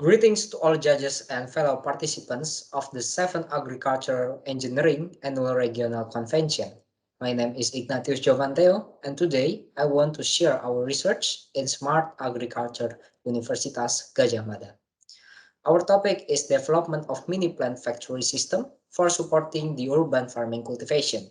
Greetings to all judges and fellow participants of the 7th Agricultural Engineering Annual Regional Convention. My name is Ignatius Jovanteo, and today I want to share our research in Smart Agriculture Universitas Gadjah Mada. Our topic is development of mini plant factory system for supporting the urban farming cultivation,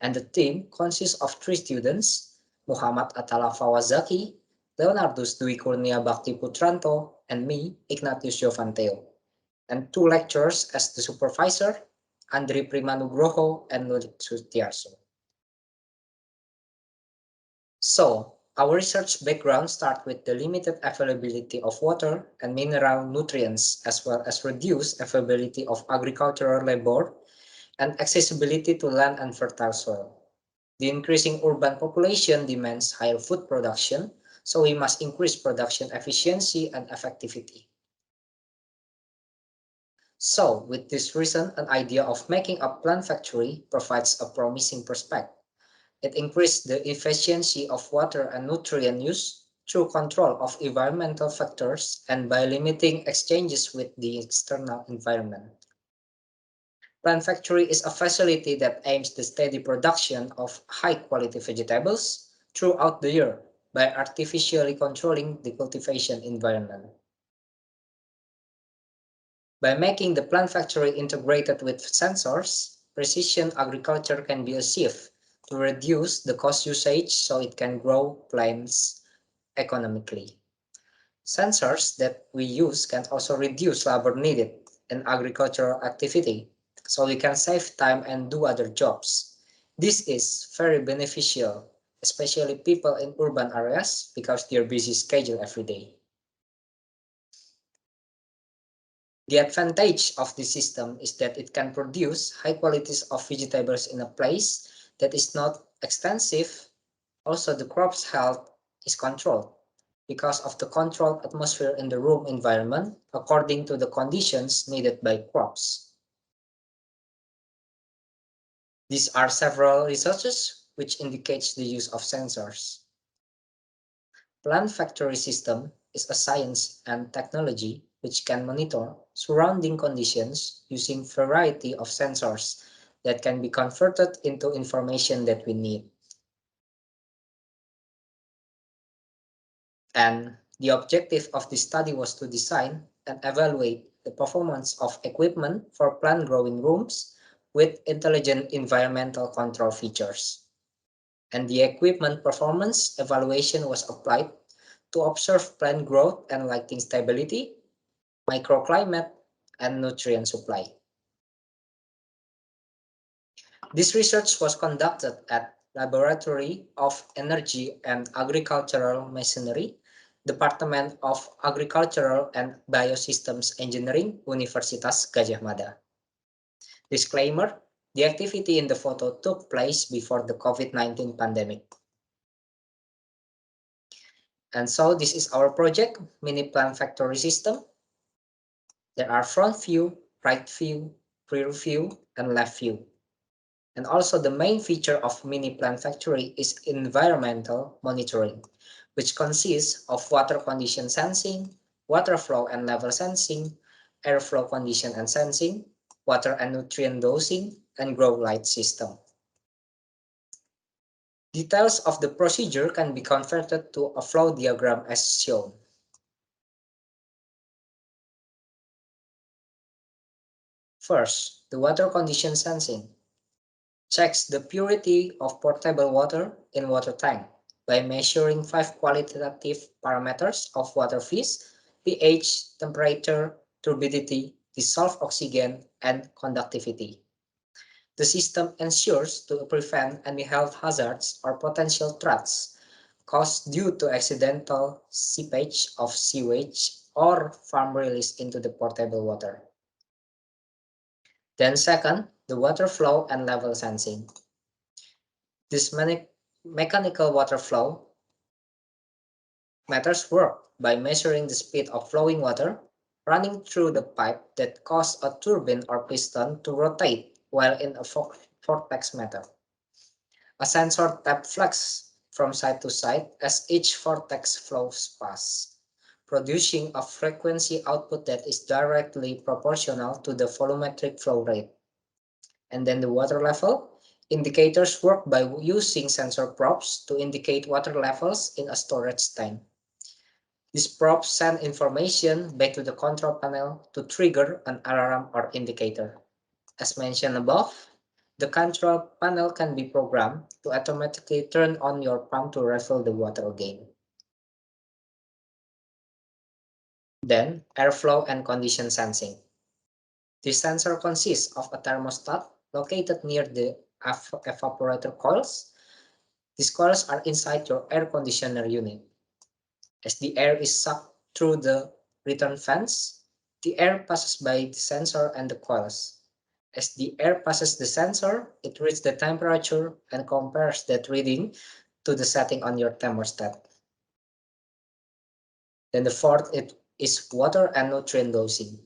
and the team consists of 3 students, Muhammad Atala Fawazaki, Leonardus Dwi Kurnia Bakti Putranto, and me, Ignatius Jovanteo, and 2 lecturers as the supervisor, Andri Primanugroho and Nulik Sutiarso. So, our research background starts with the limited availability of water and mineral nutrients, as well as reduced availability of agricultural labor and accessibility to land and fertile soil. The increasing urban population demands higher food production, so we must increase production efficiency and effectivity. So, with this reason, an idea of making a plant factory provides a promising prospect. It increases the efficiency of water and nutrient use through control of environmental factors and by limiting exchanges with the external environment. Plant factory is a facility that aims the steady production of high-quality vegetables throughout the year by artificially controlling the cultivation environment. By making the plant factory integrated with sensors, precision agriculture can be achieved to reduce the cost usage so it can grow plants economically. Sensors that we use can also reduce labor needed in agricultural activity, so we can save time and do other jobs. This is very beneficial, especially people in urban areas because they are busy schedule every day. The advantage of this system is that it can produce high qualities of vegetables in a place that is not extensive. Also, the crop's health is controlled because of the controlled atmosphere in the room environment according to the conditions needed by crops. These are several researches which indicates the use of sensors. Plant factory system is a science and technology which can monitor surrounding conditions using variety of sensors that can be converted into information that we need. And the objective of this study was to design and evaluate the performance of equipment for plant growing rooms with intelligent environmental control features. And the equipment performance evaluation was applied to observe plant growth and lighting stability, microclimate, and nutrient supply. This research was conducted at Laboratory of Energy and Agricultural Machinery, Department of Agricultural and Biosystems Engineering, Universitas Gadjah Mada. Disclaimer, the activity in the photo took place before the COVID-19 pandemic. And so this is our project, Mini Plant Factory System. There are front view, right view, rear view, and left view. And also the main feature of Mini Plant Factory is environmental monitoring, which consists of water condition sensing, water flow and level sensing, airflow condition and sensing, water and nutrient dosing, and grow light system. Details of the procedure can be converted to a flow diagram as shown. First, the water condition sensing checks the purity of potable water in water tank by measuring 5 qualitative parameters of water phase, pH, temperature, turbidity, dissolved oxygen, and conductivity. The system ensures to prevent any health hazards or potential threats caused due to accidental seepage of sewage or farm release into the potable water. Then second, the water flow and level sensing. This mechanical water flow meters work by measuring the speed of flowing water running through the pipe that causes a turbine or piston to rotate while in a vortex method. A sensor tap flux from side to side as each vortex flows past. producing a frequency output that is directly proportional to the volumetric flow rate. And then the water level. Indicators work by using sensor probes to indicate water levels in a storage tank. These probes send information back to the control panel to trigger an alarm or indicator. As mentioned above, the control panel can be programmed to automatically turn on your pump to refill the water again. Then, airflow and condition sensing. This sensor consists of a thermostat located near the evaporator coils. These coils are inside your air conditioner unit. As the air is sucked through the return fans, the air passes by the sensor and the coils. As the air passes the sensor, it reads the temperature and compares that reading to the setting on your thermostat. Then the fourth is water and nutrient dosing.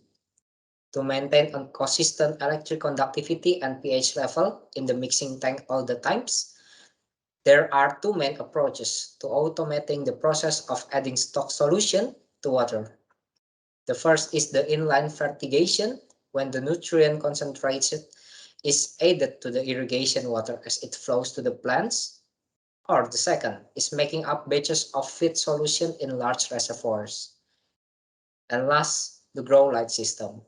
To maintain a consistent electric conductivity and pH level in the mixing tank all the times, there are two main approaches to automating the process of adding stock solution to water. The first is the inline fertigation, when the nutrient concentration is added to the irrigation water as it flows to the plants. Or the second is making up batches of feed solution in large reservoirs. And last, the grow light system,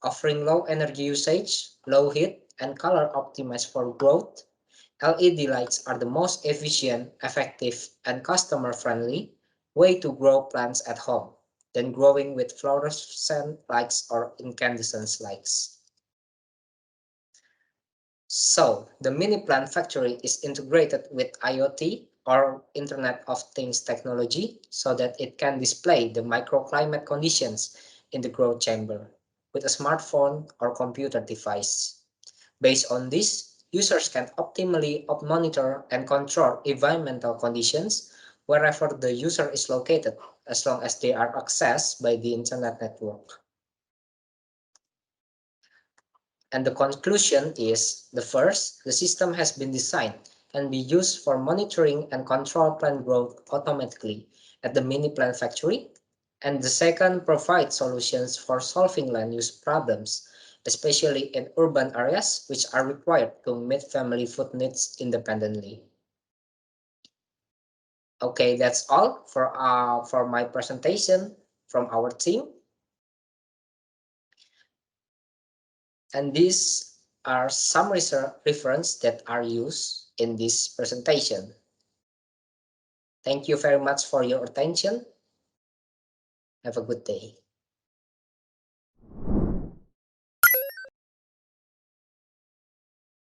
offering low energy usage, low heat, and color optimized for growth. LED lights are the most efficient, effective, and customer-friendly way to grow plants at home than growing with fluorescent lights or incandescent lights. So, the mini plant factory is integrated with IoT or Internet of Things technology so that it can display the microclimate conditions in the grow chamber with a smartphone or computer device. Based on this, users can optimally monitor and control environmental conditions wherever the user is located, as long as they are accessed by the internet network. And the conclusion is, the first, the system has been designed and be used for monitoring and control plant growth automatically at the mini plant factory. And the second, provides solutions for solving land use problems, especially in urban areas which are required to meet family food needs independently. Okay, that's all for my presentation from our team. And these are some references that are used in this presentation. Thank you very much for your attention. Have a good day.